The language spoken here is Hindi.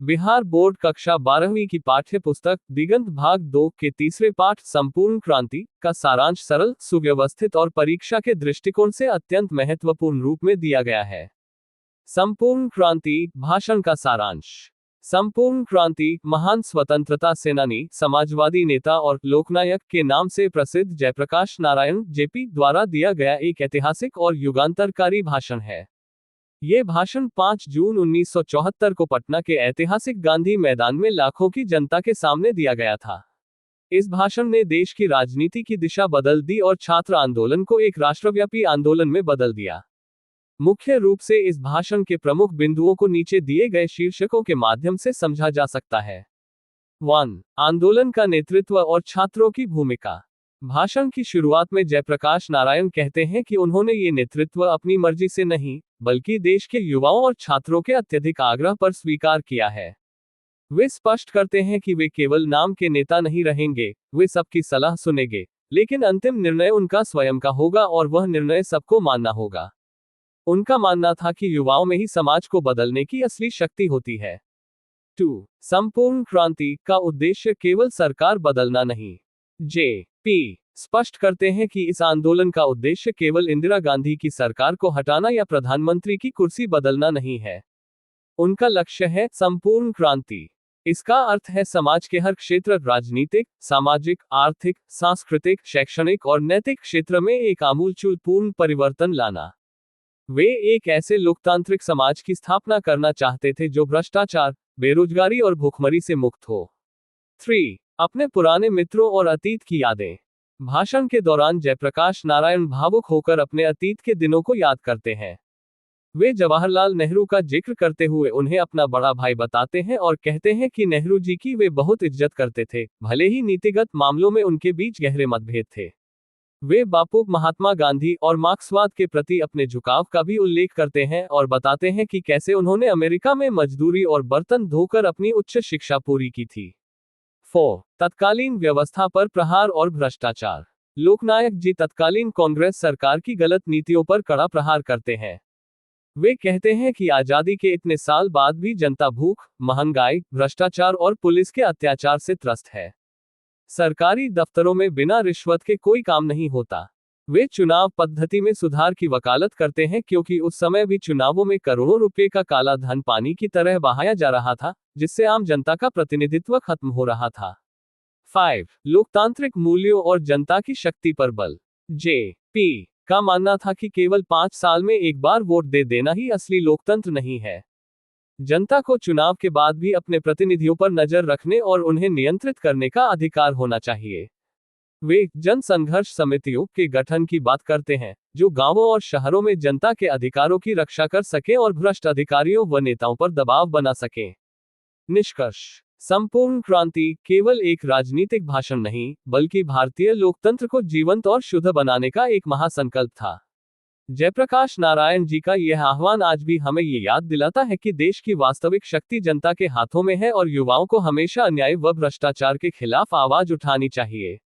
बिहार बोर्ड कक्षा 12वीं की पाठ्य पुस्तक दिगंत भाग 2 के तीसरे पाठ संपूर्ण क्रांति का सारांश सरल, सुव्यवस्थित और परीक्षा के दृष्टिकोण से अत्यंत महत्वपूर्ण रूप में दिया गया है। संपूर्ण क्रांति भाषण का सारांश। संपूर्ण क्रांति महान स्वतंत्रता सेनानी, समाजवादी नेता और लोकनायक के नाम से प्रसिद्ध जयप्रकाश नारायण जेपी द्वारा दिया गया एक ऐतिहासिक और युगांतरकारी भाषण है। ये भाषण 5 जून 1974 को पटना के ऐतिहासिक गांधी मैदान में लाखों की जनता के सामने दिया गया था। इस भाषण ने देश की राजनीति की दिशा बदल दी और छात्र आंदोलन को एक राष्ट्रव्यापी आंदोलन में बदल दिया। मुख्य रूप से इस भाषण के प्रमुख बिंदुओं को नीचे दिए गए शीर्षकों के माध्यम से समझा जा सकता है। 1. आंदोलन का नेतृत्व और छात्रों की भूमिका। भाषण की शुरुआत में जयप्रकाश नारायण कहते हैं कि उन्होंने ये नेतृत्व अपनी मर्जी से नहीं, बल्कि देश के युवाओं और छात्रों के अत्यधिक आग्रह पर स्वीकार किया है। वे स्पष्ट करते हैं कि वे केवल नाम के नेता नहीं रहेंगे, वे सबकी सलाह सुनेंगे, लेकिन अंतिम निर्णय उनका स्वयं का होगा और वह निर्णय सबको मानना होगा। उनका मानना था कि युवाओं में ही समाज को बदलने की असली शक्ति होती है। 2. संपूर्ण क्रांति का उद्देश्य केवल सरकार बदलना नहीं। जे.पी. स्पष्ट करते हैं कि इस आंदोलन का उद्देश्य केवल इंदिरा गांधी की सरकार को हटाना या प्रधानमंत्री की कुर्सी बदलना नहीं है। उनका लक्ष्य है संपूर्ण क्रांति। इसका अर्थ है समाज के हर क्षेत्र, राजनीतिक, सामाजिक, आर्थिक, सांस्कृतिक, शैक्षणिक और नैतिक क्षेत्र में एक आमूलचूल पूर्ण परिवर्तन लाना। वे एक ऐसे लोकतांत्रिक समाज की स्थापना करना चाहते थे जो भ्रष्टाचार, बेरोजगारी और भूखमरी से मुक्त हो। 3. अपने पुराने मित्रों और अतीत की यादें। भाषण के दौरान जयप्रकाश नारायण भावुक होकर अपने अतीत के दिनों को याद करते हैं। वे जवाहरलाल नेहरू का जिक्र करते हुए उन्हें अपना बड़ा भाई बताते हैं और कहते हैं कि नेहरू जी की वे बहुत इज्जत करते थे, भले ही नीतिगत मामलों में उनके बीच गहरे मतभेद थे। वे बापू, महात्मा गांधी और मार्क्सवाद के प्रति अपने झुकाव का भी उल्लेख करते हैं और बताते हैं कि कैसे उन्होंने अमेरिका में मजदूरी और बर्तन धोकर अपनी उच्च शिक्षा पूरी की थी। 4. तत्कालीन व्यवस्था पर प्रहार और भ्रष्टाचार। लोकनायक जी तत्कालीन कांग्रेस सरकार की गलत नीतियों पर कड़ा प्रहार करते हैं। वे कहते हैं कि आजादी के इतने साल बाद भी जनता भूख, महंगाई, भ्रष्टाचार और पुलिस के अत्याचार से त्रस्त है। सरकारी दफ्तरों में बिना रिश्वत के कोई काम नहीं होता। वे चुनाव पद्धति में सुधार की वकालत करते हैं क्योंकि उस समय भी चुनावों में करोड़ों रुपए का काला धन पानी की तरह बहाया जा रहा था, जिससे आम जनता का प्रतिनिधित्व खत्म हो रहा था। 5. लोकतांत्रिक मूल्यों और जनता की शक्ति पर बल। जे.पी. का मानना था कि केवल 5 साल में एक बार वोट दे देना ही असली लोकतंत्र नहीं है। जनता को चुनाव के बाद भी अपने प्रतिनिधियों पर नजर रखने और उन्हें नियंत्रित करने का अधिकार होना चाहिए। वे जन संघर्ष समितियों के गठन की बात करते हैं, जो गांवों और शहरों में जनता के अधिकारों की रक्षा कर सके और भ्रष्ट अधिकारियों व नेताओं पर दबाव बना सके। निष्कर्ष। संपूर्ण क्रांति केवल एक राजनीतिक भाषण नहीं, बल्कि भारतीय लोकतंत्र को जीवंत और शुद्ध बनाने का एक महासंकल्प था। जयप्रकाश नारायण जी का यह आह्वान आज भी हमें ये याद दिलाता है कि देश की वास्तविक शक्ति जनता के हाथों में है और युवाओं को हमेशा अन्याय व भ्रष्टाचार के खिलाफ आवाज उठानी चाहिए।